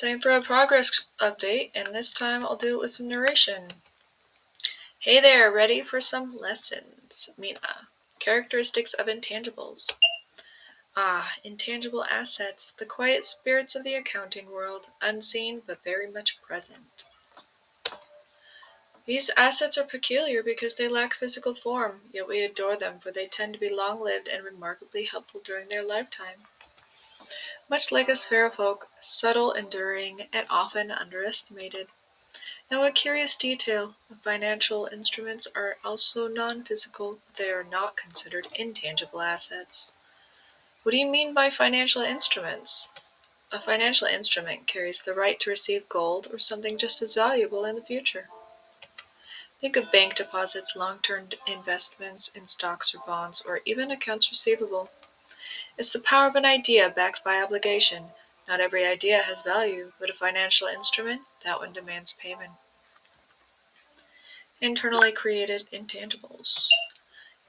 Time for a progress update, and this time I'll do it with some narration. Hey there, ready for some lessons? Mina. Characteristics of intangibles. Intangible assets, the quiet spirits of the accounting world, unseen but very much present. These assets are peculiar because they lack physical form, yet we adore them for they tend to be long-lived and remarkably helpful during their lifetime. Much like us folk, subtle, enduring, and often underestimated. Now a curious detail, financial instruments are also non-physical, but they are not considered intangible assets. What do you mean by financial instruments? A financial instrument carries the right to receive gold or something just as valuable in the future. Think of bank deposits, long-term investments in stocks or bonds, or even accounts receivable. It's the power of an idea backed by obligation. Not every idea has value, but a financial instrument, that one demands payment. Internally created intangibles.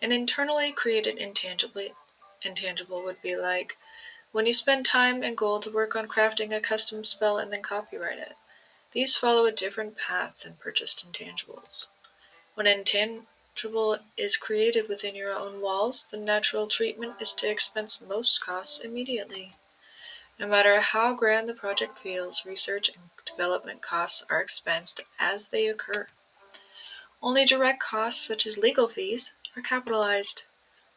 An internally created intangible would be like when you spend time and gold to work on crafting a custom spell and then copyright it. These follow a different path than purchased intangibles. When an intangible is created within your own walls, the natural treatment is to expense most costs immediately. No matter how grand the project feels, research and development costs are expensed as they occur. Only direct costs, such as legal fees, are capitalized.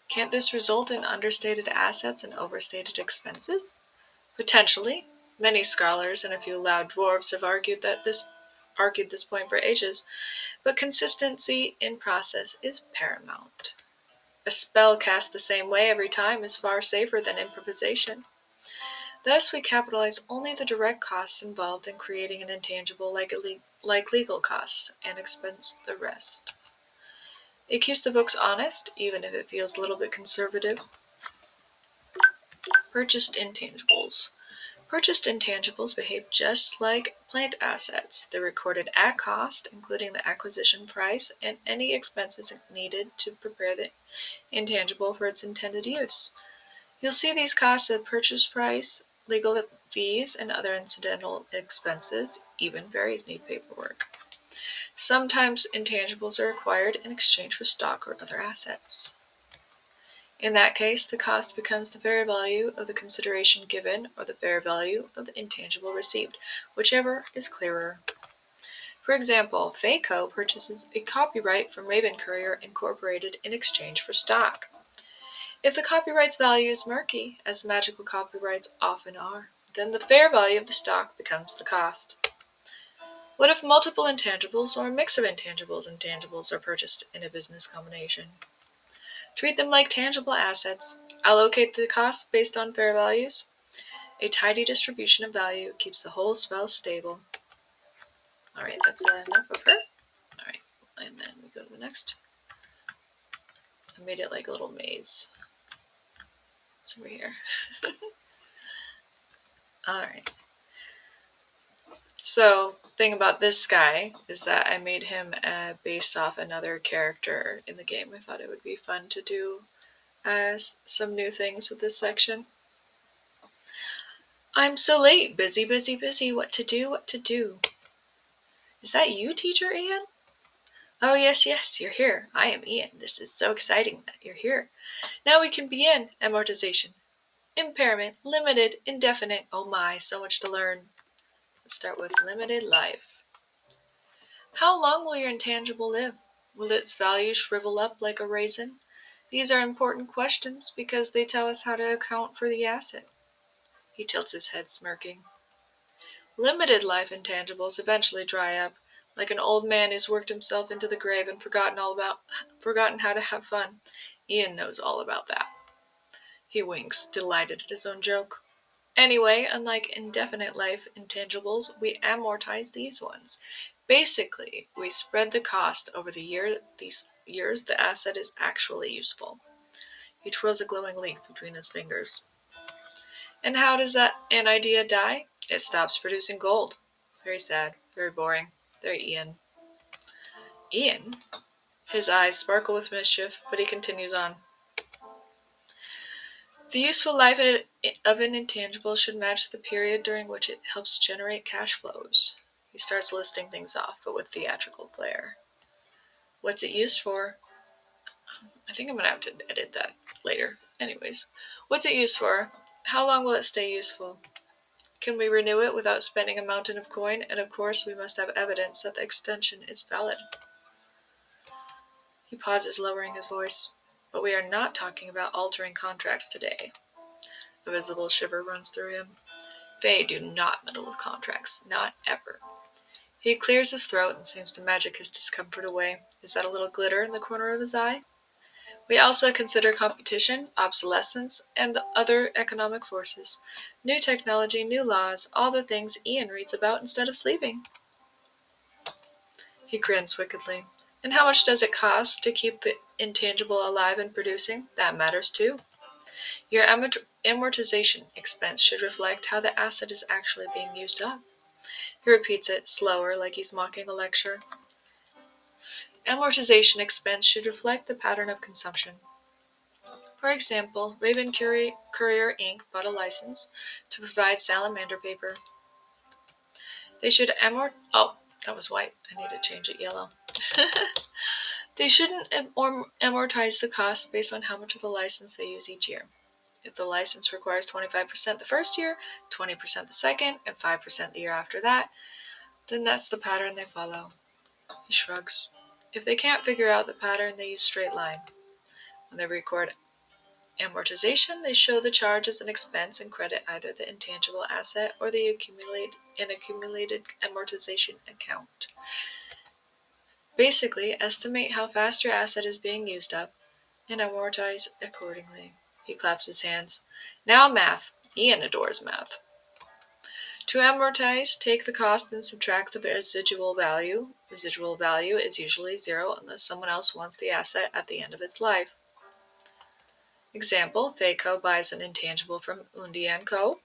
Can't this result in understated assets and overstated expenses? Potentially. Many scholars and a few loud dwarfs have argued this point for ages, but consistency in process is paramount. A spell cast the same way every time is far safer than improvisation. Thus, we capitalize only the direct costs involved in creating an intangible like legal costs, and expense the rest. It keeps the books honest, even if it feels a little bit conservative. Purchased intangibles. Purchased intangibles behave just like plant assets. They're recorded at cost, including the acquisition price and any expenses needed to prepare the intangible for its intended use. You'll see these costs at purchase price, legal fees, and other incidental expenses. Even fairies need paperwork. Sometimes intangibles are acquired in exchange for stock or other assets. In that case, the cost becomes the fair value of the consideration given or the fair value of the intangible received, whichever is clearer. For example, Fayco purchases a copyright from Raven Courier Incorporated in exchange for stock. If the copyright's value is murky, as magical copyrights often are, then the fair value of the stock becomes the cost. What if multiple intangibles or a mix of intangibles are purchased in a business combination? Treat them like tangible assets. Allocate the costs based on fair values. A tidy distribution of value keeps the whole spell stable. Alright, that's enough of her. Alright, and then we go to the next. I made it like a little maze. It's over here. Alright. So, thing about this guy is that I made him based off another character in the game. I thought it would be fun to do some new things with this section. I'm so late. Busy, busy, busy. What to do, what to do. Is that you, Teacher Ian? Oh, yes, yes, you're here. I am Ian. This is so exciting that you're here. Now we can begin. Amortization. Impairment. Limited. Indefinite. Oh my, so much to learn. Let's start with limited life. How long will your intangible live? Will its value shrivel up like a raisin? These are important questions because they tell us how to account for the asset. He tilts his head, smirking. Limited life intangibles eventually dry up, like an old man who's worked himself into the grave and forgotten how to have fun. Ian knows all about that. He winks, delighted at his own joke. Anyway, unlike indefinite life intangibles, we amortize these ones. Basically, we spread the cost over these years the asset is actually useful. He twirls a glowing leaf between his fingers. And how does an idea die? It stops producing gold. Very sad, very boring, very Ian. Ian? His eyes sparkle with mischief, but he continues on. The useful life of an intangible should match the period during which it helps generate cash flows. He starts listing things off, but with theatrical flair. What's it used for? I think I'm going to have to edit that later. Anyways, what's it used for? How long will it stay useful? Can we renew it without spending a mountain of coin? And of course, we must have evidence that the extension is valid. He pauses, lowering his voice. But we are not talking about altering contracts today. A visible shiver runs through him. Fae do not meddle with contracts, not ever. He clears his throat and seems to magic his discomfort away. Is that a little glitter in the corner of his eye? We also consider competition, obsolescence, and the other economic forces. New technology, new laws, all the things Ian reads about instead of sleeping. He grins wickedly. And how much does it cost to keep the intangible alive and producing? That matters too. Your amortization expense should reflect how the asset is actually being used up. He repeats it, slower, like he's mocking a lecture. Amortization expense should reflect the pattern of consumption. For example, Raven Courier Inc. bought a license to provide salamander paper. They should Oh, that was white. I need to change it yellow. They shouldn't amortize the cost based on how much of the license they use each year. If the license requires 25% the first year, 20% the second, and 5% the year after that, then that's the pattern they follow. He shrugs. If they can't figure out the pattern, they use straight line. When they record amortization, they show the charge as an expense and credit either the intangible asset or the accumulated amortization account. Basically, estimate how fast your asset is being used up and amortize accordingly. He claps his hands. Now math. Ian adores math. To amortize, take the cost and subtract the residual value. Residual value is usually zero unless someone else wants the asset at the end of its life. Example, Fayco buys an intangible from Undian Co.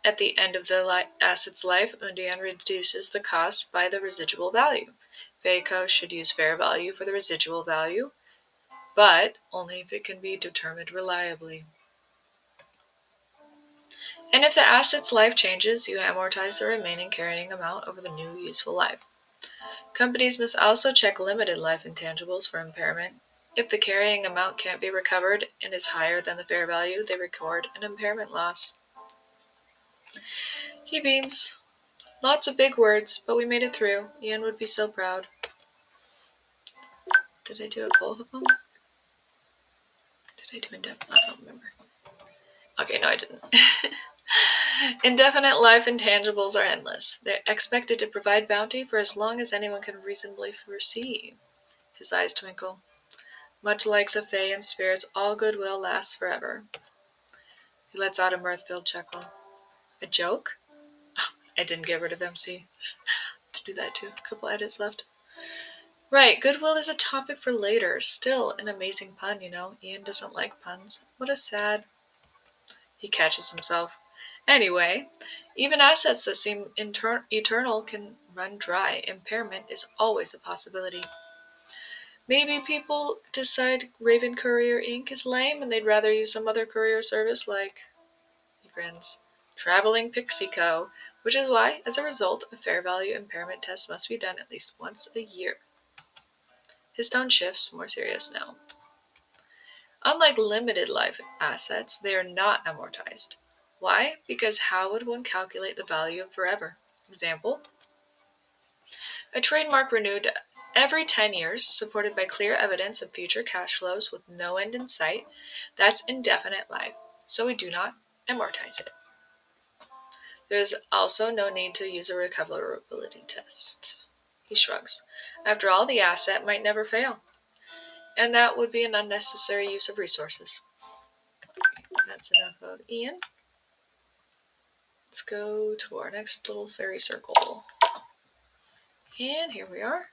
At the end of the asset's life, Undian reduces the cost by the residual value. Fayco should use fair value for the residual value, but only if it can be determined reliably. And if the asset's life changes, you amortize the remaining carrying amount over the new useful life. Companies must also check limited life intangibles for impairment. If the carrying amount can't be recovered and is higher than the fair value, they record an impairment loss. He beams. Lots of big words, but we made it through. Ian would be so proud. Did I do it both of them? Did I do indefinite? I don't remember. Okay, no, I didn't. Indefinite life intangibles are endless. They're expected to provide bounty for as long as anyone can reasonably foresee. His eyes twinkle. Much like the Fae and spirits, all goodwill lasts forever. He lets out a mirth-filled chuckle. A joke? I didn't get rid of MC. To do that too. A couple edits left. Right, goodwill is a topic for later. Still an amazing pun, you know. Ian doesn't like puns. What a sad... He catches himself. Anyway, even assets that seem eternal can run dry. Impairment is always a possibility. Maybe people decide Raven Courier Inc. is lame and they'd rather use some other courier service like, he grins, Traveling Pixie Co., which is why, as a result, a fair value impairment test must be done at least once a year. His tone shifts, more serious now. Unlike limited life assets, they are not amortized. Why? Because how would one calculate the value of forever? Example, a trademark renewed every 10 years, supported by clear evidence of future cash flows with no end in sight, that's indefinite life, so we do not amortize it. There is also no need to use a recoverability test. He shrugs. After all, the asset might never fail, and that would be an unnecessary use of resources. That's enough of Ian. Let's go to our next little fairy circle. And here we are.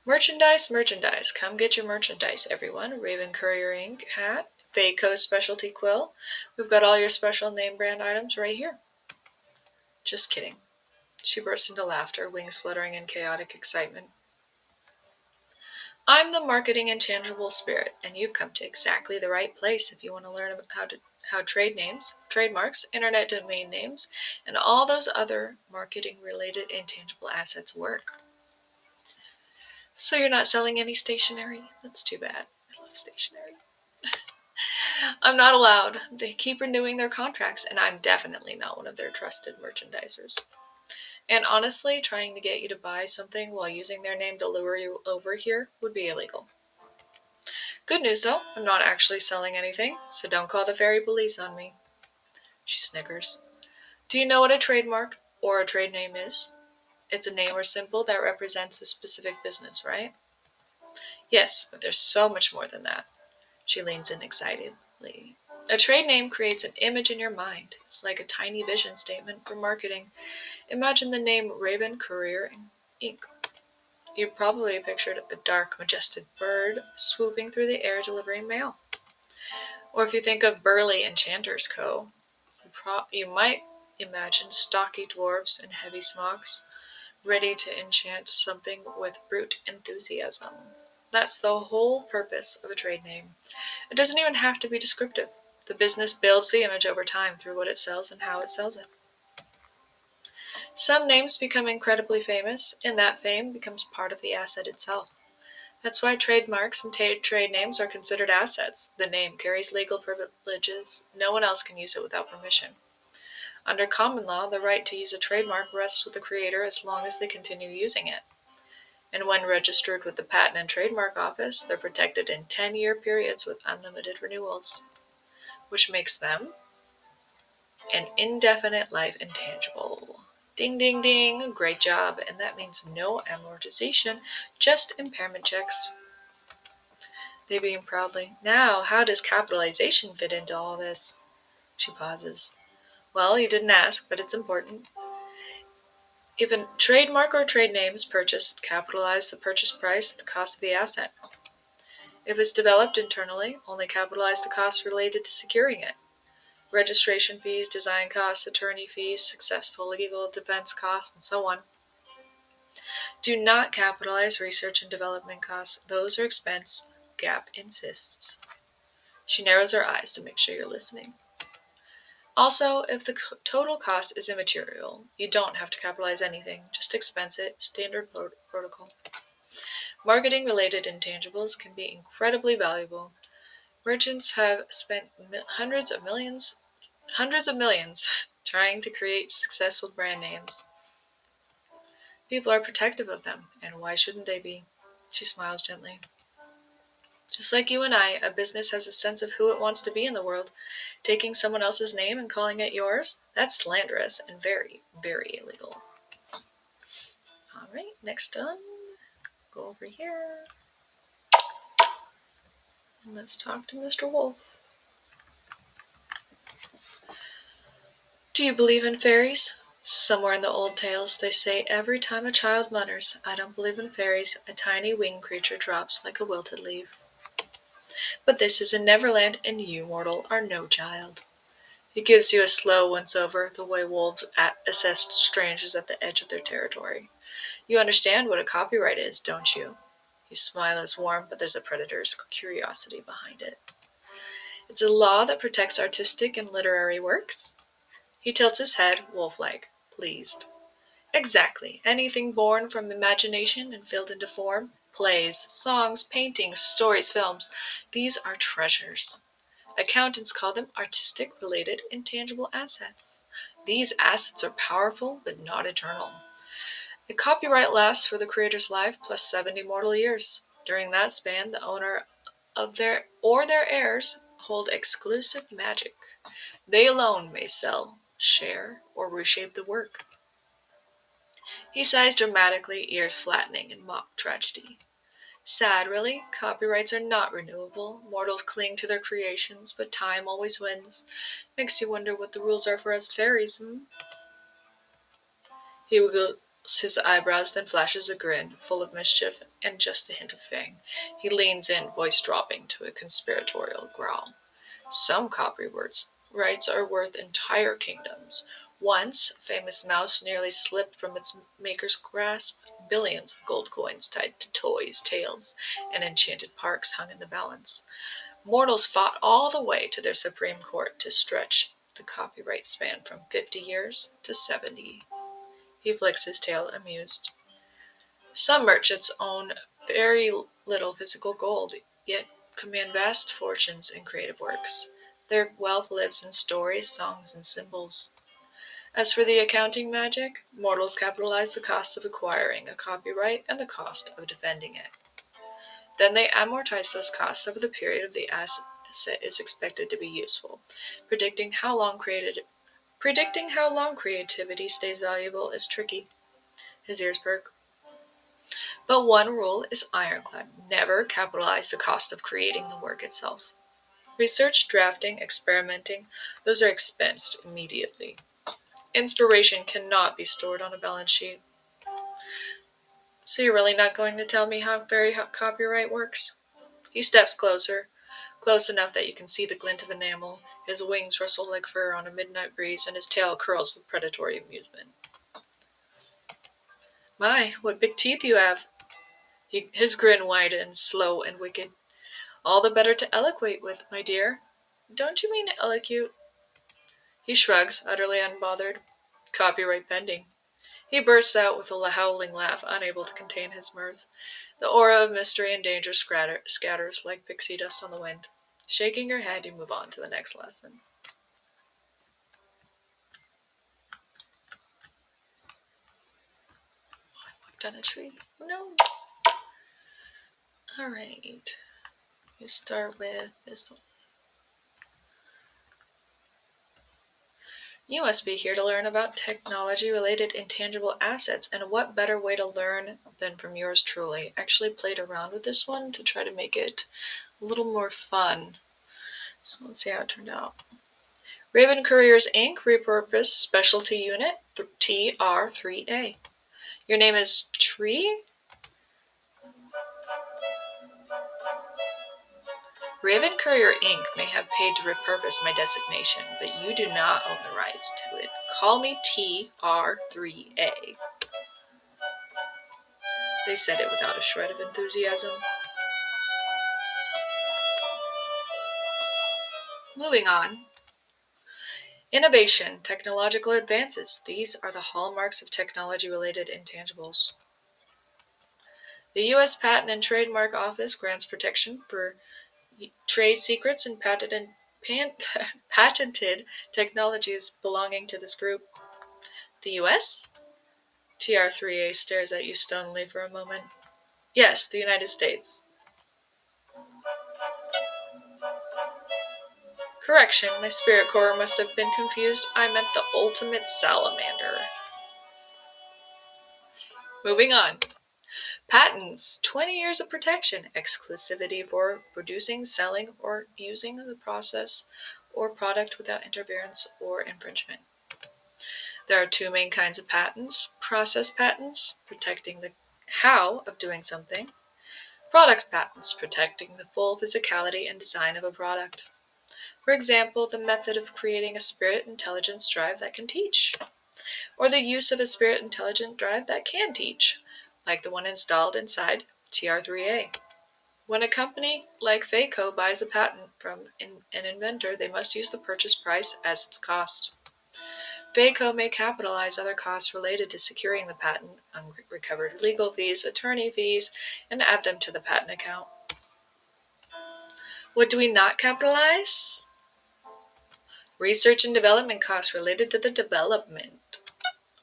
Merchandise, merchandise. Come get your merchandise, everyone. Raven Courier Inc. hat, Fayco specialty quill. We've got all your special name brand items right here. Just kidding. She burst into laughter, wings fluttering in chaotic excitement. I'm the marketing intangible spirit, and you've come to exactly the right place if you want to learn how trade names, trademarks, internet domain names, and all those other marketing-related intangible assets work. So you're not selling any stationery? That's too bad. I love stationery. I'm not allowed. They keep renewing their contracts, and I'm definitely not one of their trusted merchandisers. And honestly, trying to get you to buy something while using their name to lure you over here would be illegal. Good news though, I'm not actually selling anything, so don't call the fairy police on me. She snickers. Do you know what a trademark or a trade name is? It's a name or symbol that represents a specific business, right? Yes, but there's so much more than that. She leans in excitedly. A trade name creates an image in your mind. It's like a tiny vision statement for marketing. Imagine the name Raven Courier Inc. You probably pictured a dark, majestic bird swooping through the air delivering mail. Or if you think of Burley Enchanters Co., you might imagine stocky dwarfs in heavy smocks, ready to enchant something with brute enthusiasm. That's the whole purpose of a trade name. It doesn't even have to be descriptive. The business builds the image over time through what it sells and how it sells it. Some names become incredibly famous, and that fame becomes part of the asset itself. That's why trademarks and trade names are considered assets. The name carries legal privileges. No one else can use it without permission. Under common law, the right to use a trademark rests with the creator as long as they continue using it. And when registered with the Patent and Trademark Office, they're protected in 10-year periods with unlimited renewals, which makes them an indefinite life intangible. Ding, ding, ding. Great job. And that means no amortization, just impairment checks. They beam proudly. Now, how does capitalization fit into all this? She pauses. Well, you didn't ask, but it's important. If a trademark or trade name is purchased, capitalize the purchase price at the cost of the asset. If it's developed internally, only capitalize the costs related to securing it. Registration fees, design costs, attorney fees, successful legal defense costs, and so on. Do not capitalize research and development costs. Those are expense. GAAP insists. She narrows her eyes to make sure you're listening. Also, if the total cost is immaterial, you don't have to capitalize anything. Just expense it. Standard protocol. Marketing-related intangibles can be incredibly valuable. Merchants have spent hundreds of millions trying to create successful brand names. People are protective of them, and why shouldn't they be? She smiles gently. Just like you and I, a business has a sense of who it wants to be in the world. Taking someone else's name and calling it yours, that's slanderous and very, very illegal. All right, next done. Go over here. And let's talk to Mr. Wolf. Do you believe in fairies? Somewhere in the old tales, they say every time a child mutters, I don't believe in fairies, a tiny winged creature drops like a wilted leaf. But this is in Neverland, and you, mortal, are no child. He gives you a slow once-over, the way wolves assess strangers at the edge of their territory. You understand what a copyright is, don't you? His smile is warm, but there's a predator's curiosity behind it. It's a law that protects artistic and literary works. He tilts his head, wolf-like, pleased. Exactly. Anything born from imagination and filled into form. Plays, songs, paintings, stories, films. These are treasures. Accountants call them artistic-related intangible assets. These assets are powerful, but not eternal. A copyright lasts for the creator's life plus 70 mortal years. During that span, the owner of their heirs hold exclusive magic. They alone may sell, share, or reshape the work. He sighs dramatically, ears flattening in mock tragedy. Sad, really? Copyrights are not renewable. Mortals cling to their creations, but time always wins. Makes you wonder what the rules are for us fairies, He wiggles his eyebrows, then flashes a grin, full of mischief and just a hint of fang. He leans in, voice dropping to a conspiratorial growl. Some copyrights are worth entire kingdoms. Once, a famous mouse nearly slipped from its maker's grasp. Billions of gold coins tied to toys, tails, and enchanted parks hung in the balance. Mortals fought all the way to their Supreme Court to stretch the copyright span from 50 years to 70. He flicks his tail, amused. Some merchants own very little physical gold, yet command vast fortunes in creative works. Their wealth lives in stories, songs, and symbols. As for the accounting magic, mortals capitalize the cost of acquiring a copyright and the cost of defending it. Then they amortize those costs over the period of the asset is expected to be useful. Predicting how long creativity stays valuable is tricky. His ears perk. But one rule is ironclad: never capitalize the cost of creating the work itself. Research, drafting, experimenting, those are expensed immediately. Inspiration cannot be stored on a balance sheet. So you're really not going to tell me how copyright works? He steps closer, close enough that you can see the glint of enamel. His wings rustle like fur on a midnight breeze, and his tail curls with predatory amusement. My, what big teeth you have! His grin widens, slow and wicked. All the better to eloquate with, my dear. Don't you mean elocute? He shrugs, utterly unbothered. Copyright pending. He bursts out with a howling laugh, unable to contain his mirth. The aura of mystery and danger scatters like pixie dust on the wind. Shaking her head, you move on to the next lesson. I walked on a tree. No. Alright. You start with this one. You must be here to learn about technology-related intangible assets, and what better way to learn than from yours truly. I actually played around with this one to try to make it a little more fun. So let's see how it turned out. Raven Couriers Inc. Repurposed Specialty Unit TR3A. Your name is Tree? Raven Courier Inc. may have paid to repurpose my designation, but you do not own the rights to it. Call me TR3A. They said it without a shred of enthusiasm. Moving on. Innovation, technological advances. These are the hallmarks of technology-related intangibles. The U.S. Patent and Trademark Office grants protection for trade secrets and patented technologies belonging to this group. The U.S.? TR3A stares at you stonily for a moment. Yes, the United States. Correction, my spirit core must have been confused. I meant the ultimate salamander. Moving on. Patents, 20 years of protection, exclusivity for producing, selling, or using the process or product without interference or infringement. There are two main kinds of patents: process patents, protecting the how of doing something; product patents, protecting the full physicality and design of a product. For example, the method of creating a spirit intelligence drive that can teach, or the use of a spirit intelligent drive that can teach, like the one installed inside TR3A. When a company like Faco buys a patent from an inventor, they must use the purchase price as its cost. Faco may capitalize other costs related to securing the patent, unrecovered legal fees, attorney fees, and add them to the patent account. What do we not capitalize? Research and development costs related to the development.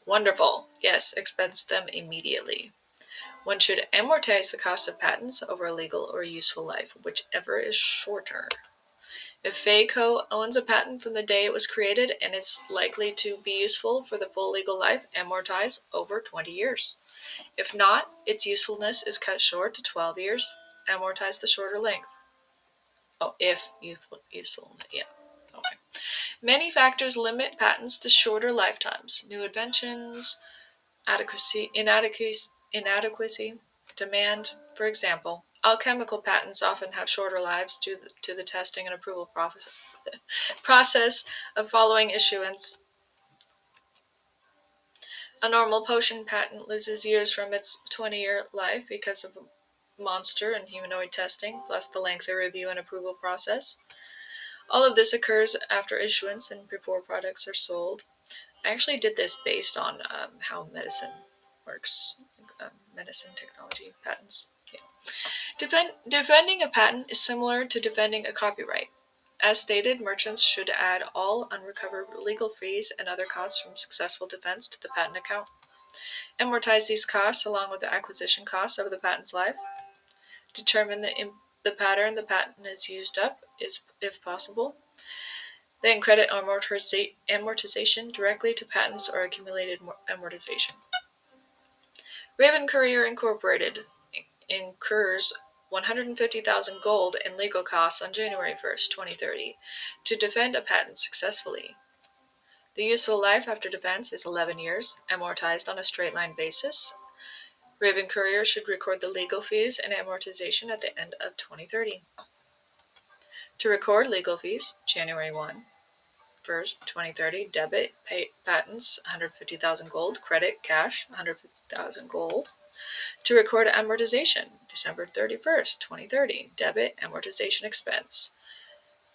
Wonderful. Yes, expense them immediately. One should amortize the cost of patents over a legal or useful life, whichever is shorter. If Faco owns a patent from the day it was created and it's likely to be useful for the full legal life, amortize over 20 years. If not, its usefulness is cut short to 12 years, amortize the shorter length. Oh, if useful, yeah, okay. Many factors limit patents to shorter lifetimes. New inventions, inadequacy, demand. For example, alchemical patents often have shorter lives due to the testing and approval process of following issuance. A normal potion patent loses years from its 20-year life because of monster and humanoid testing, plus the lengthy review and approval process. All of this occurs after issuance and before products are sold. I actually did this based on how medicine works, medicine technology patents. Yeah. Defending a patent is similar to defending a copyright. As stated, merchants should add all unrecovered legal fees and other costs from successful defense to the patent account. Amortize these costs along with the acquisition costs over the patent's life. Determine the pattern the patent is used up, if possible. Then credit amortization directly to patents or accumulated amortization. Raven Courier Incorporated incurs 150,000 gold in legal costs on January 1st, 2030 to defend a patent successfully. The useful life after defense is 11 years, amortized on a straight line basis. Raven Courier should record the legal fees and amortization at the end of 2030. To record legal fees, January 1st, 2030, debit, pay, patents, 150,000 gold, credit, cash, 150,000 gold. To record amortization, December 31st, 2030, debit, amortization expense,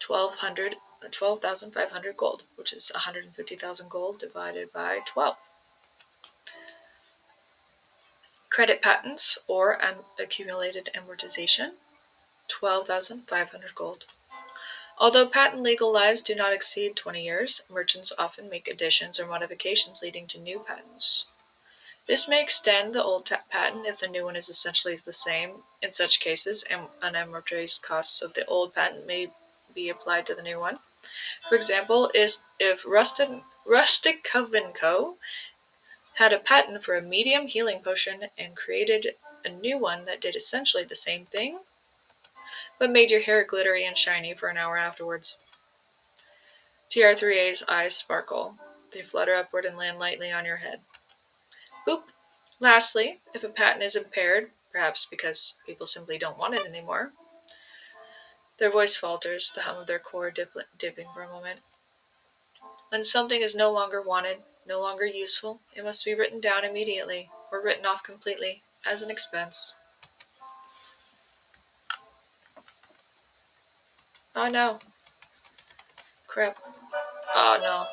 12,500 gold, which is 150,000 gold divided by 12. Credit patents or accumulated amortization, 12,500 gold. Although patent legal lives do not exceed 20 years, merchants often make additions or modifications leading to new patents. This may extend the old patent if the new one is essentially the same. In such cases, unamortized costs of the old patent may be applied to the new one. For example, if Rustic Coven Co. had a patent for a medium healing potion and created a new one that did essentially the same thing, but made your hair glittery and shiny for an hour afterwards. TR3A's eyes sparkle. They flutter upward and land lightly on your head. Boop! Lastly, if a patent is impaired, perhaps because people simply don't want it anymore, their voice falters, the hum of their core dipping for a moment. When something is no longer wanted, no longer useful, it must be written down immediately, or written off completely, as an expense. Oh no. Crap. Oh no.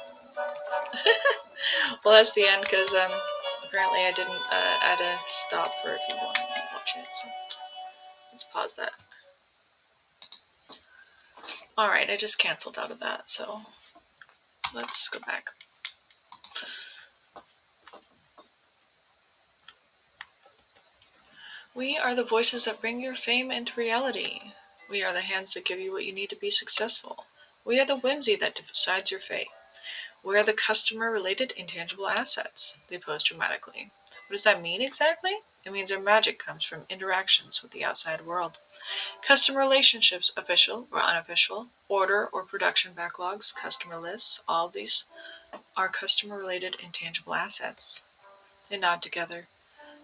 Well, that's the end, because apparently I didn't add a stop for if you want to watch it, so let's pause that. Alright, I just canceled out of that, so let's go back. We are the voices that bring your fame into reality. We are the hands that give you what you need to be successful. We are the whimsy that decides your fate. We are the customer-related intangible assets. They pose dramatically. What does that mean exactly? It means our magic comes from interactions with the outside world. Customer relationships, official or unofficial, order or production backlogs, customer lists, all of these are customer-related intangible assets. They nod together.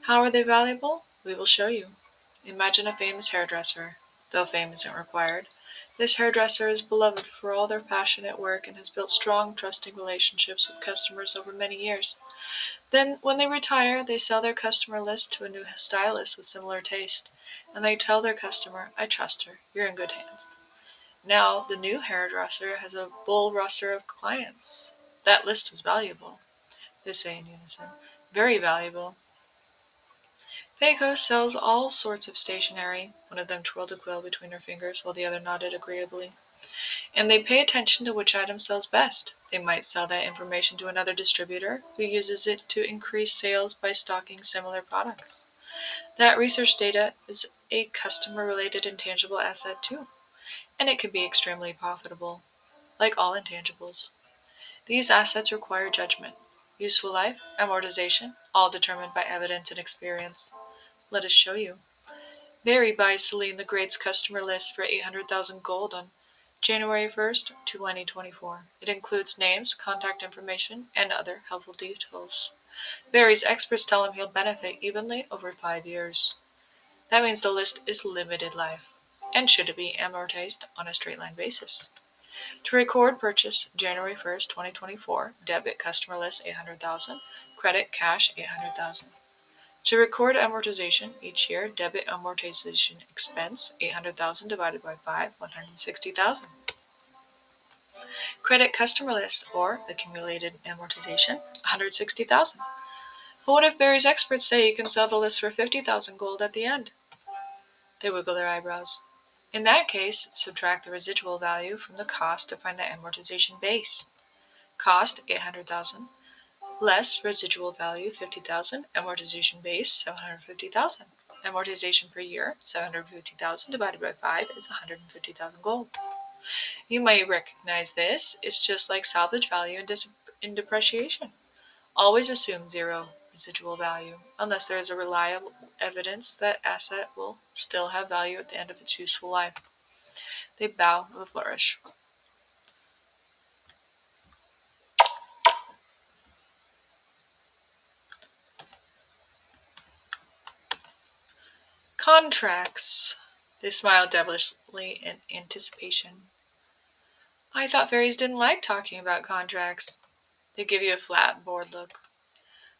How are they valuable? We will show you. Imagine a famous hairdresser. Though fame isn't required, this hairdresser is beloved for all their passionate work and has built strong, trusting relationships with customers over many years. Then, when they retire, they sell their customer list to a new stylist with similar taste, and they tell their customer, I trust her, you're in good hands. Now, the new hairdresser has a bull roster of clients. That list was valuable, they say in unison. Very valuable. Pecos sells all sorts of stationery. One of them twirled a quill between her fingers, while the other nodded agreeably. And they pay attention to which item sells best. They might sell that information to another distributor, who uses it to increase sales by stocking similar products. That research data is a customer-related intangible asset too, and it can be extremely profitable, like all intangibles. These assets require judgment, useful life, amortization, all determined by evidence and experience. Let us show you. Mary buys Celine the Great's customer list for 800,000 gold on January 1st, 2024. It includes names, contact information, and other helpful details. Barry's experts tell him he'll benefit evenly over 5 years. That means the list is limited life, and should be amortized on a straight line basis. To record purchase January 1st, 2024, debit customer list $800,000, credit cash $800,000. To record amortization each year, debit amortization expense $800,000 divided by 5, $160,000. Credit customer list or accumulated amortization $160,000. But what if Barry's experts say you can sell the list for 50,000 gold at the end? They wiggle their eyebrows. In that case, subtract the residual value from the cost to find the amortization base. Cost $800,000 less residual value $50,000, amortization base $750,000. Amortization per year $750,000 divided by 5 is $150,000 gold. You might recognize this. It's just like salvage value in depreciation. Always assume zero residual value unless there is a reliable evidence that asset will still have value at the end of its useful life. They bow with a flourish. Contracts. They smiled devilishly in anticipation. I thought fairies didn't like talking about contracts. They give you a flat, bored look.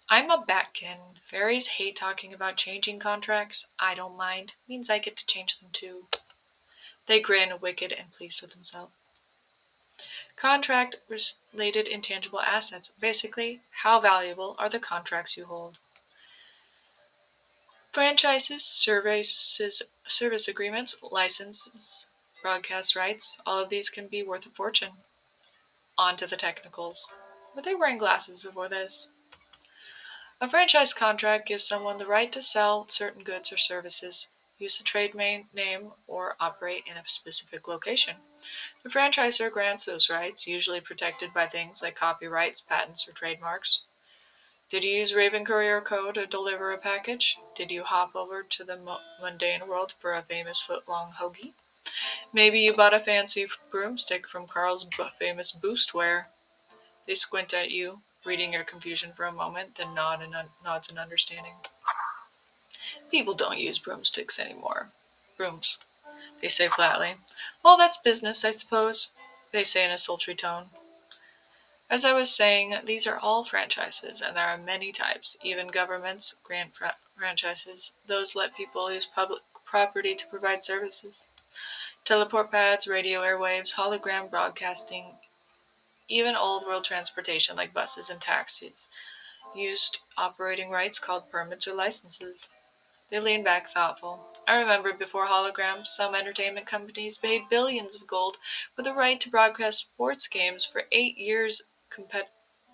I'm a batkin. Fairies hate talking about changing contracts. I don't mind. Means I get to change them too. They grin, wicked and pleased with themselves. Contract-related intangible assets. Basically, how valuable are the contracts you hold? Franchises, service agreements, licenses, broadcast rights, all of these can be worth a fortune. On to the technicals. Were they wearing glasses before this? A franchise contract gives someone the right to sell certain goods or services, use the trade name, or operate in a specific location. The franchisor grants those rights, usually protected by things like copyrights, patents, or trademarks. Did you use Raven Courier Code to deliver a package? Did you hop over to the mundane world for a famous foot-long hoagie? Maybe you bought a fancy broomstick from Carl's famous boostware. They squint at you, reading your confusion for a moment, then nods in understanding. People don't use broomsticks anymore. Brooms, they say flatly. Well, that's business, I suppose, they say in a sultry tone. As I was saying, these are all franchises, and there are many types. Even governments grant franchises. Those let people use public property to provide services. Teleport pads, radio airwaves, hologram broadcasting, even old world transportation like buses and taxis used operating rights called permits or licenses. They leaned back thoughtful. I remember before holograms, some entertainment companies paid billions of gold for the right to broadcast sports games for 8 years.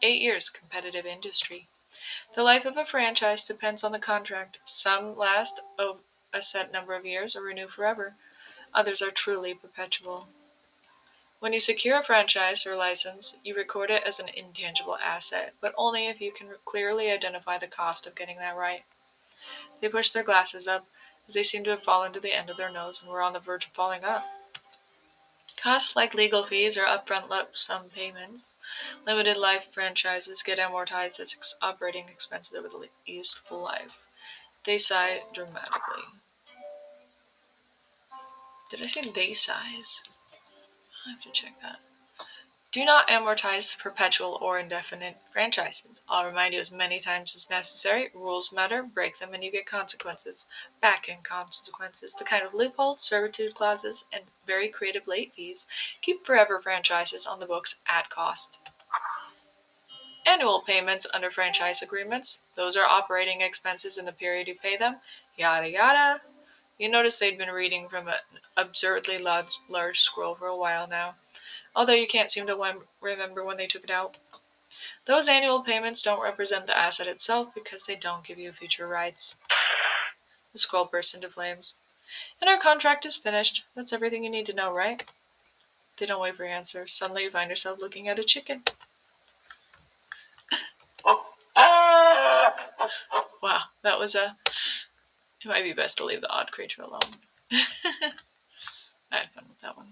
8 years competitive industry. The life of a franchise depends on the contract. Some last a set number of years or renew forever. Others are truly perpetual. When you secure a franchise or license, you record it as an intangible asset, but only if you can clearly identify the cost of getting that right. They pushed their glasses up, as they seemed to have fallen to the end of their nose and were on the verge of falling off. Costs like legal fees or upfront lump sum payments. Limited life franchises get amortized as operating expenses over the useful life. They sigh dramatically. Did I say they sighs? I have to check that. Do not amortize perpetual or indefinite franchises. I'll remind you as many times as necessary. Rules matter, break them, and you get consequences. Back-end consequences. The kind of loopholes, servitude clauses, and very creative late fees keep forever franchises on the books at cost. Annual payments under franchise agreements. Those are operating expenses in the period you pay them. Yada yada. You notice they'd been reading from an absurdly large scroll for a while now, although you can't seem to remember when they took it out. Those annual payments don't represent the asset itself because they don't give you future rights. The scroll bursts into flames. And our contract is finished. That's everything you need to know, right? They don't wait for your answer. Suddenly you find yourself looking at a chicken. Wow, that was it might be best to leave the odd creature alone. I had fun with that one.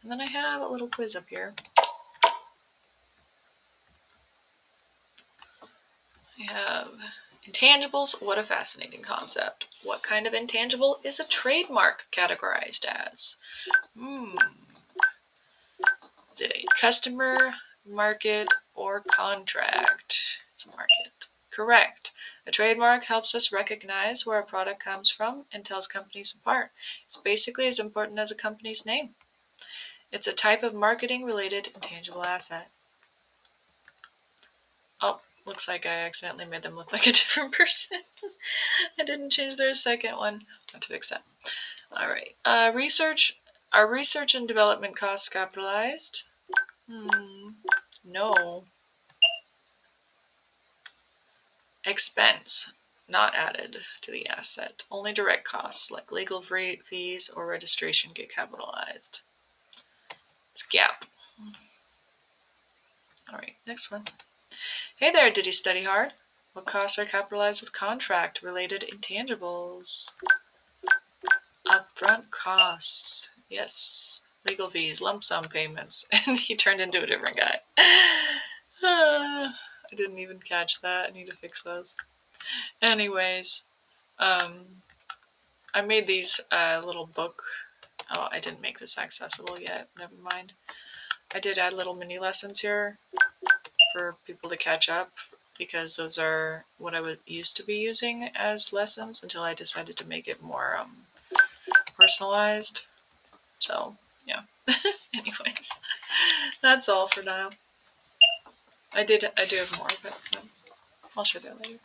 And then I have a little quiz up here. I have intangibles. What a fascinating concept. What kind of intangible is a trademark categorized as? Is it a customer, market, or contract? It's a market. Correct. A trademark helps us recognize where a product comes from and tells companies apart. It's basically as important as a company's name. It's a type of marketing-related intangible asset. Oh, looks like I accidentally made them look like a different person. I didn't change their second one. I have to fix that. All right. Are research and development costs capitalized? No. Expense, not added to the asset. Only direct costs like legal fees or registration get capitalized. It's GAAP. All right, next one. Hey there, did you study hard? What costs are capitalized with contract-related intangibles? Upfront costs. Yes. Legal fees, lump sum payments. And he turned into a different guy. I didn't even catch that. I need to fix those. Anyways, I made these little book. Oh, I didn't make this accessible yet. Never mind. I did add little mini lessons here for people to catch up because those are what I used to be using as lessons until I decided to make it more personalized. So, yeah. Anyways, that's all for now. I do have more, but I'll show that later.